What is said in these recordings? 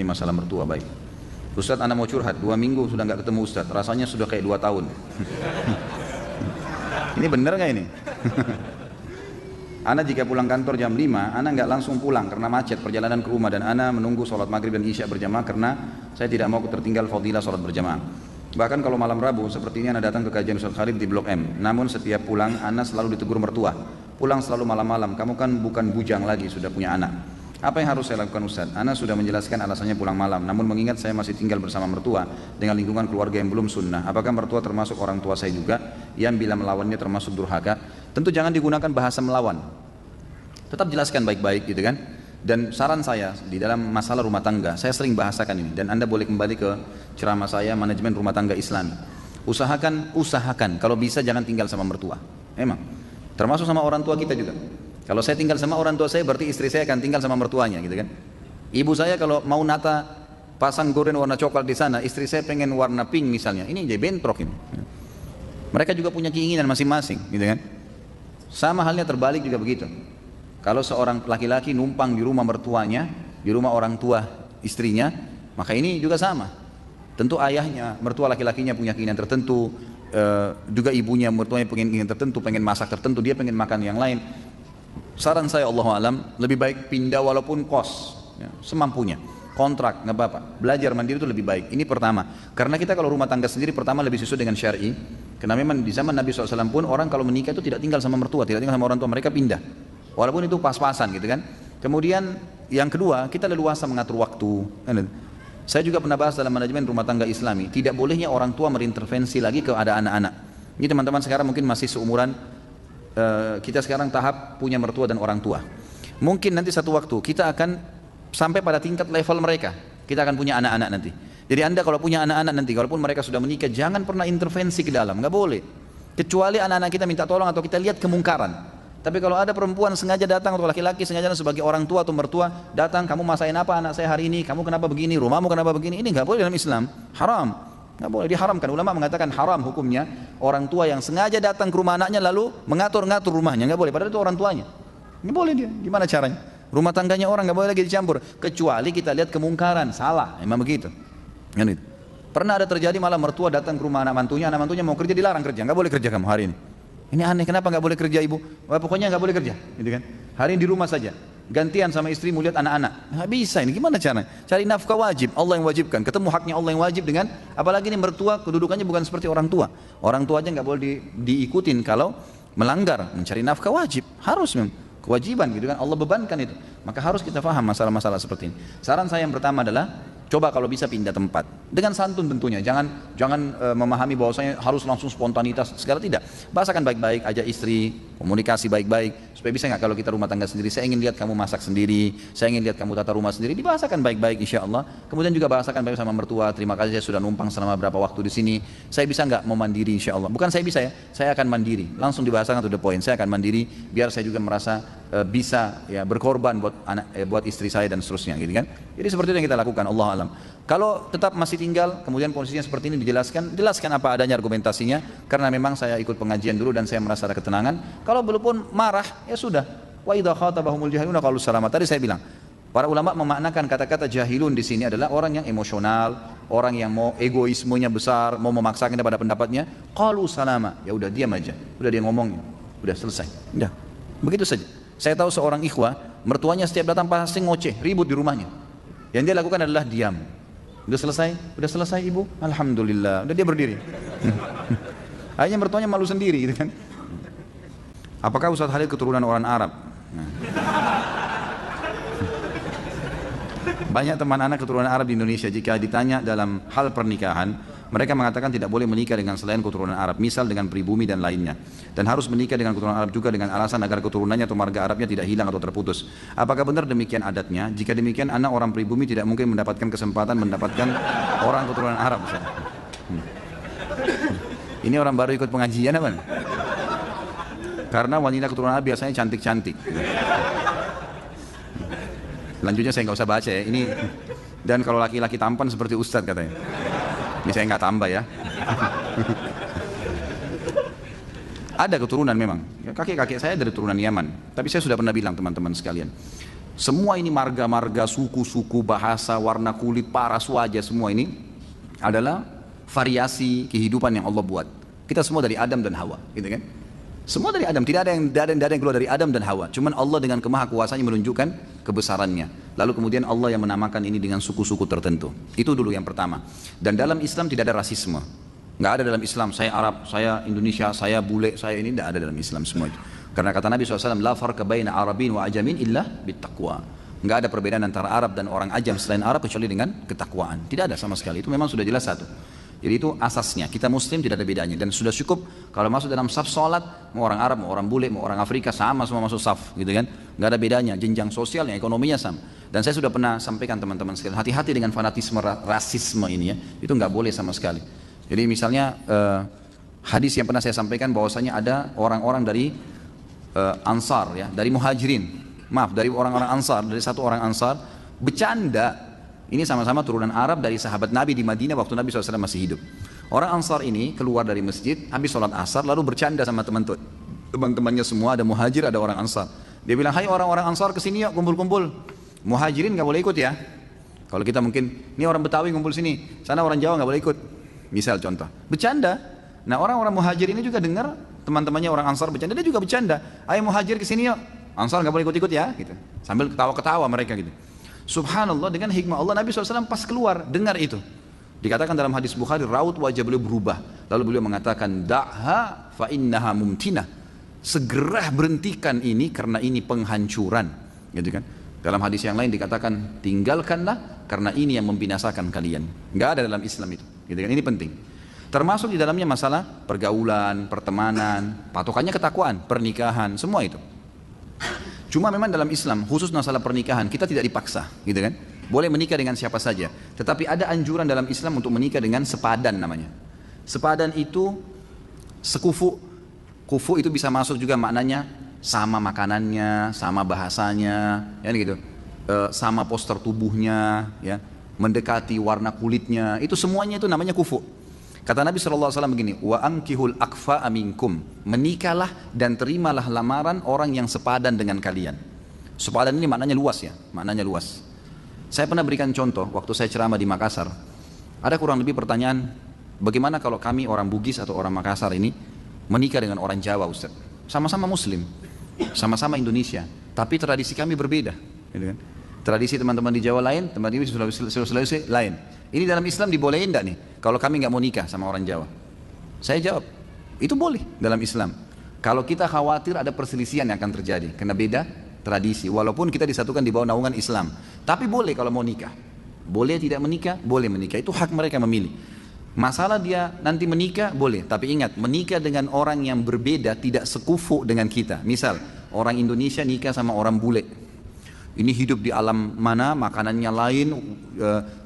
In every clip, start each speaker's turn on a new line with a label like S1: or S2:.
S1: Ini masalah mertua, baik. Ustadz, anak mau curhat, 2 minggu sudah nggak ketemu Ustadz, rasanya sudah kayak 2 tahun. Ini bener nggak ini? Ana jika pulang kantor jam 5, Ana nggak langsung pulang karena macet perjalanan ke rumah, dan Ana menunggu sholat maghrib dan isya berjamaah karena saya tidak mau tertinggal fadilah sholat berjamaah. Bahkan kalau malam Rabu seperti ini Ana datang ke kajian Ustadz Khalid di Blok M. Namun setiap pulang Ana selalu ditegur mertua. Pulang selalu malam-malam, kamu kan bukan bujang lagi, sudah punya anak. Apa yang harus saya lakukan Ustadz? Ana sudah menjelaskan alasannya pulang malam, namun mengingat saya masih tinggal bersama mertua dengan lingkungan keluarga yang belum sunnah, apakah mertua termasuk orang tua saya juga yang bila melawannya termasuk durhaka? Tentu jangan digunakan bahasa melawan. Tetap jelaskan baik-baik gitu kan. Dan saran saya di dalam masalah rumah tangga, saya sering bahasakan ini, dan Anda boleh kembali ke ceramah saya manajemen rumah tangga Islami. Usahakan kalau bisa jangan tinggal sama mertua. Emang termasuk sama orang tua kita juga. Kalau saya tinggal sama orang tua saya, berarti istri saya akan tinggal sama mertuanya gitu kan. Ibu saya kalau mau nata pasang gorden warna coklat di sana, istri saya pengen warna pink misalnya, ini jadi bentrok ini. Mereka juga punya keinginan masing-masing gitu kan. Sama halnya terbalik juga begitu. Kalau seorang laki-laki numpang di rumah mertuanya, di rumah orang tua istrinya, maka ini juga sama. Tentu ayahnya, mertua laki-lakinya punya keinginan tertentu, juga ibunya, mertuanya pengen keinginan tertentu, pengen masak tertentu, dia pengen makan yang lain. Saran saya Allah alam, lebih baik pindah walaupun kos, ya, semampunya, kontrak nggak apa-apa. Belajar mandiri itu lebih baik. Ini pertama, karena kita kalau rumah tangga sendiri pertama lebih sesuai dengan syar'i. Karena memang di zaman Nabi SAW pun orang kalau menikah itu tidak tinggal sama mertua, tidak tinggal sama orang tua, mereka pindah. Walaupun itu pas-pasan gitu kan. Kemudian yang kedua, kita leluasa mengatur waktu. Saya juga pernah bahas dalam manajemen rumah tangga Islami, tidak bolehnya orang tua berintervensi lagi ke ada anak-anak. Ini teman-teman sekarang mungkin masih seumuran. Kita sekarang tahap punya mertua dan orang tua. Mungkin nanti satu waktu kita akan sampai pada tingkat level mereka. Kita akan punya anak-anak nanti. Jadi Anda kalau punya anak-anak nanti, walaupun mereka sudah menikah, jangan pernah intervensi ke dalam, nggak boleh. Kecuali anak-anak kita minta tolong atau kita lihat kemungkaran. Tapi kalau ada perempuan sengaja datang atau laki-laki sengaja datang sebagai orang tua atau mertua, datang, kamu masain apa anak saya hari ini, kamu kenapa begini, rumahmu kenapa begini, ini nggak boleh dalam Islam, haram. Nggak boleh, diharamkan. Ulama mengatakan haram hukumnya orang tua yang sengaja datang ke rumah anaknya lalu mengatur-ngatur rumahnya, nggak boleh, padahal itu orang tuanya. Nggak boleh dia, gimana caranya? Rumah tangganya orang nggak boleh lagi dicampur, kecuali kita lihat kemungkaran, salah, memang begitu. Pernah ada terjadi malah mertua datang ke rumah anak mantunya mau kerja, dilarang kerja, nggak boleh kerja kamu hari ini. Ini aneh, kenapa nggak boleh kerja ibu? Wah, pokoknya nggak boleh kerja, gitu kan? Hari ini di rumah saja. Gantian sama istrimu lihat anak-anak. Nggak bisa ini, gimana caranya? Cari nafkah wajib, Allah yang wajibkan. Ketemu haknya Allah yang wajib dengan, apalagi ini mertua kedudukannya bukan seperti orang tua. Orang tua aja nggak boleh diikutin kalau melanggar, mencari nafkah wajib, harus memang kewajiban gitu kan, Allah bebankan itu. Maka harus kita paham masalah-masalah seperti ini. Saran saya yang pertama adalah coba kalau bisa pindah tempat dengan santun tentunya, jangan memahami bahwasanya harus langsung spontanitas segala, tidak. Bahasakan baik-baik, ajak istri, komunikasi baik-baik supaya bisa nggak kalau kita rumah tangga sendiri, saya ingin lihat kamu masak sendiri, saya ingin lihat kamu tata rumah sendiri, dibahasakan baik-baik insya Allah. Kemudian juga bahasakan baik sama mertua, terima kasih saya sudah numpang selama berapa waktu di sini, saya bisa nggak mau mandiri insya Allah, bukan saya bisa ya, saya akan mandiri, langsung dibahasakan to the point, saya akan mandiri biar saya juga merasa bisa ya berkorban buat buat istri saya dan seterusnya gitu kan. Jadi seperti itu yang kita lakukan, Allah alam. Kalau tetap masih tinggal, kemudian posisinya seperti ini, jelaskan apa adanya argumentasinya, karena memang saya ikut pengajian dulu dan saya merasa ada ketenangan. Kalau belum pun marah, ya sudah. Wa idza khatabahumul jahiluna qalu salama. Tadi saya bilang, para ulama memaknakan kata-kata jahilun di sini adalah orang yang emosional, orang yang mau egoismenya besar, mau memaksakan pada pendapatnya, qalu salama. Ya udah diam aja. Udah dia ngomongnya, udah selesai. Udah. Begitu saja. Saya tahu seorang ikhwah, mertuanya setiap datang pasti ngoceh, ribut di rumahnya. Yang dia lakukan adalah diam. Udah selesai ibu, alhamdulillah, udah dia berdiri. Akhirnya mertuanya malu sendiri gitu kan. Apakah Ustadz Khalid keturunan orang Arab? Banyak teman anak keturunan Arab di Indonesia, jika ditanya dalam hal pernikahan, mereka mengatakan tidak boleh menikah dengan selain keturunan Arab, misal dengan pribumi dan lainnya. Dan harus menikah dengan keturunan Arab juga dengan alasan agar keturunannya atau marga Arabnya tidak hilang atau terputus. Apakah benar demikian adatnya? Jika demikian, anak orang pribumi tidak mungkin mendapatkan kesempatan mendapatkan orang keturunan Arab. Ini orang baru ikut pengajian apa? Karena wanita keturunan Arab biasanya cantik-cantik. Lanjutnya saya nggak usah baca ya. Ini dan kalau laki-laki tampan seperti Ustadz katanya. Ini saya nggak tambah ya. Ada keturunan memang. Kakek-kakek saya dari keturunan Yaman. Tapi saya sudah pernah bilang teman-teman sekalian, Semua ini marga-marga, suku-suku, bahasa, warna kulit, paras wajah, semua ini adalah variasi kehidupan yang Allah buat. Kita semua dari Adam dan Hawa, gitu kan? Semua dari Adam, tidak ada yang keluar dari Adam dan Hawa. Cuman Allah dengan kemahakuasaannya menunjukkan kebesarannya. Lalu kemudian Allah yang menamakan ini dengan suku-suku tertentu. Itu dulu yang pertama. Dan dalam Islam tidak ada rasisme. Nggak ada dalam Islam, saya Arab, saya Indonesia, saya bule, saya ini tidak ada dalam Islam semua itu. Karena kata Nabi SAW, la farqa baina Arabin wa ajamin illa bittaqwa. Nggak ada perbedaan antara Arab dan orang ajam selain Arab kecuali dengan ketakwaan. Tidak ada sama sekali, itu memang sudah jelas satu. Jadi itu asasnya, kita muslim tidak ada bedanya. Dan sudah cukup kalau masuk dalam saf sholat, mau orang Arab, mau orang bule, mau orang Afrika, sama semua masuk saf, gitu kan. Nggak ada bedanya, jenjang sosialnya, ekonominya sama. Dan saya sudah pernah sampaikan teman-teman sekalian, hati-hati dengan fanatisme rasisme ini ya, itu nggak boleh sama sekali. Jadi misalnya hadis yang pernah saya sampaikan bahwasanya ada orang-orang dari Ansar ya, dari Muhajirin, maaf dari orang-orang Ansar, dari satu orang Ansar bercanda. Ini sama-sama turunan Arab dari sahabat Nabi di Madinah waktu Nabi SAW masih hidup. Orang Ansar ini keluar dari masjid habis sholat asar lalu bercanda sama teman-temannya semua, ada Muhajir, ada orang Ansar. Dia bilang, hai orang-orang Ansar kesini yuk kumpul-kumpul. Muhajirin gak boleh ikut ya. Kalau kita mungkin, ini orang Betawi kumpul sini, sana orang Jawa gak boleh ikut. Misal contoh, bercanda. Nah orang-orang Muhajir ini juga dengar teman-temannya orang Ansar bercanda, dia juga bercanda. Ayo Muhajir kesini yuk, Ansar gak boleh ikut-ikut ya, gitu. Sambil ketawa-ketawa mereka gitu. Subhanallah, dengan hikmah Allah Nabi SAW pas keluar dengar itu. Dikatakan dalam hadis Bukhari, raut wajah beliau berubah. Lalu beliau mengatakan, da'ha fa innaha mumtinah. Segera berhentikan ini karena ini penghancuran, gitu kan. Dalam hadis yang lain dikatakan, tinggalkanlah karena ini yang membinasakan kalian. Nggak ada dalam Islam itu, gitu kan. Ini penting. Termasuk di dalamnya masalah pergaulan, pertemanan, patokannya ketakwaan, pernikahan, semua itu. Cuma memang dalam Islam, khusus masalah pernikahan, kita tidak dipaksa, gitu kan. Boleh menikah dengan siapa saja. Tetapi ada anjuran dalam Islam untuk menikah dengan sepadan namanya. Sepadan itu sekufu. Kufu itu bisa masuk juga maknanya sama makanannya, sama bahasanya, ya gitu. Sama poster tubuhnya, ya, mendekati warna kulitnya. Itu semuanya itu namanya kufu. Kata Nabi SAW begini, wa ankihul akfa aminkum, menikahlah dan terimalah lamaran orang yang sepadan dengan kalian. Sepadan ini maknanya luas ya, maknanya luas. Saya pernah berikan contoh waktu saya ceramah di Makassar. Ada kurang lebih pertanyaan, bagaimana kalau kami orang Bugis atau orang Makassar ini menikah dengan orang Jawa, Ustaz? Sama-sama Muslim, sama-sama Indonesia, tapi tradisi kami berbeda, gitu kan? Tradisi teman-teman di Jawa lain, teman-teman di Sulawesi lain. Ini dalam Islam dibolehin enggak nih kalau kami nggak mau nikah sama orang Jawa? Saya jawab, itu boleh dalam Islam. Kalau kita khawatir ada perselisihan yang akan terjadi karena beda tradisi, walaupun kita disatukan di bawah naungan Islam. Tapi boleh kalau mau nikah. Boleh tidak menikah? Boleh menikah. Itu hak mereka memilih. Masalah dia nanti menikah boleh, tapi ingat menikah dengan orang yang berbeda tidak sekufu dengan kita. Misal orang Indonesia nikah sama orang bule. Ini hidup di alam mana, makanannya lain,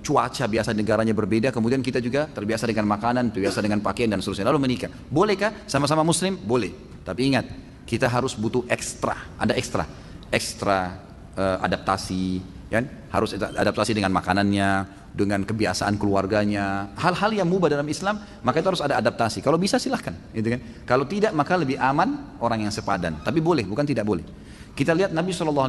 S1: cuaca biasa negaranya berbeda, kemudian kita juga terbiasa dengan makanan, terbiasa dengan pakaian dan seterusnya, lalu menikah. Bolehkah sama-sama Muslim? Boleh. Tapi ingat, kita harus butuh ekstra, ada ekstra adaptasi, kan? Harus adaptasi dengan makanannya, dengan kebiasaan keluarganya, hal-hal yang mubah dalam Islam, maka itu harus ada adaptasi. Kalau bisa silahkan, gitu kan? Kalau tidak maka lebih aman orang yang sepadan. Tapi boleh, bukan tidak boleh. Kita lihat Nabi SAW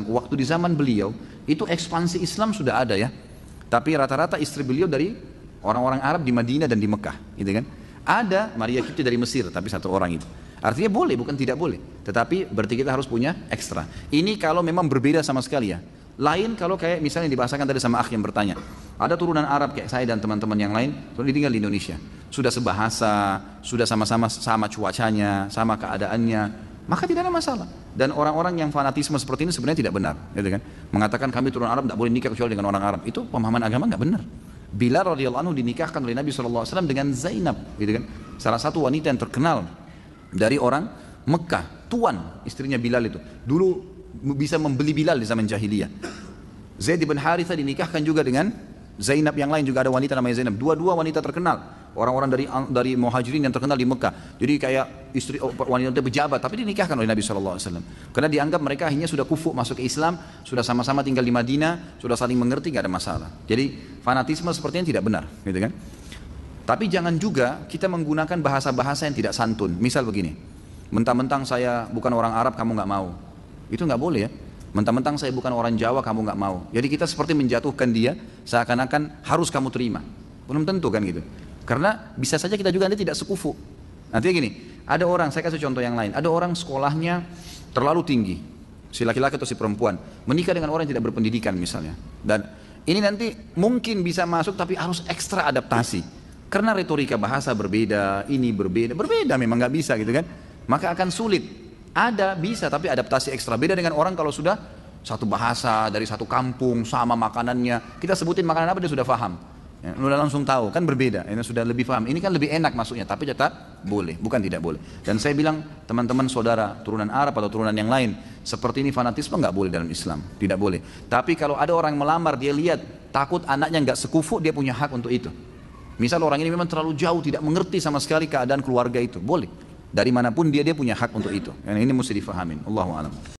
S1: waktu di zaman beliau itu ekspansi Islam sudah ada ya. Tapi rata-rata istri beliau dari orang-orang Arab di Madinah dan di Mekah, gitu kan? Ada Maria Kipti dari Mesir, tapi satu orang itu. Artinya boleh, bukan tidak boleh. Tetapi berarti kita harus punya ekstra. Ini kalau memang berbeda sama sekali ya. Lain kalau kayak misalnya dibahasakan tadi sama akh yang bertanya. Ada turunan Arab kayak saya dan teman-teman yang lain, sudah tinggal di Indonesia. Sudah sebahasa, sudah sama-sama sama cuacanya, sama keadaannya. Maka tidak ada masalah. Dan orang-orang yang fanatisme seperti ini sebenarnya tidak benar, gitu kan? Mengatakan kami turunan Arab tidak boleh nikah kecuali dengan orang Arab, itu pemahaman agama nggak benar. Bilal radhiyallahu anhu dinikahkan oleh Nabi SAW dengan Zainab, gitu kan? Salah satu wanita yang terkenal dari orang Mekah, tuan istrinya Bilal itu. Dulu bisa membeli Bilal di zaman jahiliyah. Zaid bin Harithah dinikahkan juga dengan Zainab, yang lain juga ada wanita namanya Zainab. Dua-dua wanita terkenal. Orang-orang dari Muhajirin yang terkenal di Mekah. Jadi kayak istri wanita pejabat, tapi dinikahkan oleh Nabi SAW. Karena dianggap mereka akhirnya sudah kufu masuk ke Islam, sudah sama-sama tinggal di Madinah, sudah saling mengerti, nggak ada masalah. Jadi fanatisme sepertinya tidak benar, gitu kan? Tapi jangan juga kita menggunakan bahasa-bahasa yang tidak santun. Misal begini, mentang-mentang saya bukan orang Arab, kamu nggak mau. Itu nggak boleh ya. Mentang-mentang saya bukan orang Jawa, kamu nggak mau. Jadi kita seperti menjatuhkan dia, seakan-akan harus kamu terima. Belum tentu kan gitu. Karena bisa saja kita juga nanti tidak sekufu. Nanti gini, ada orang, saya kasih contoh yang lain. Ada orang sekolahnya terlalu tinggi, si laki-laki atau si perempuan, menikah dengan orang yang tidak berpendidikan misalnya. Dan ini nanti mungkin bisa masuk tapi harus ekstra adaptasi. Karena retorika bahasa berbeda, ini berbeda memang nggak bisa gitu kan. Maka akan sulit. Ada bisa tapi adaptasi ekstra. Beda dengan orang kalau sudah satu bahasa dari satu kampung sama makanannya. Kita sebutin makanan apa dia sudah paham. Ya, udah langsung tahu kan berbeda. Ini sudah lebih paham. Ini kan lebih enak masuknya tapi tetap boleh, bukan tidak boleh. Dan saya bilang teman-teman saudara turunan Arab atau turunan yang lain seperti ini fanatisme nggak boleh dalam Islam, tidak boleh. Tapi kalau ada orang melamar dia lihat takut anaknya nggak sekufu dia punya hak untuk itu. Misal orang ini memang terlalu jauh tidak mengerti sama sekali keadaan keluarga itu, boleh. Dari manapun dia punya hak untuk itu. Yang ini mesti difahamin. Allahu a'lam.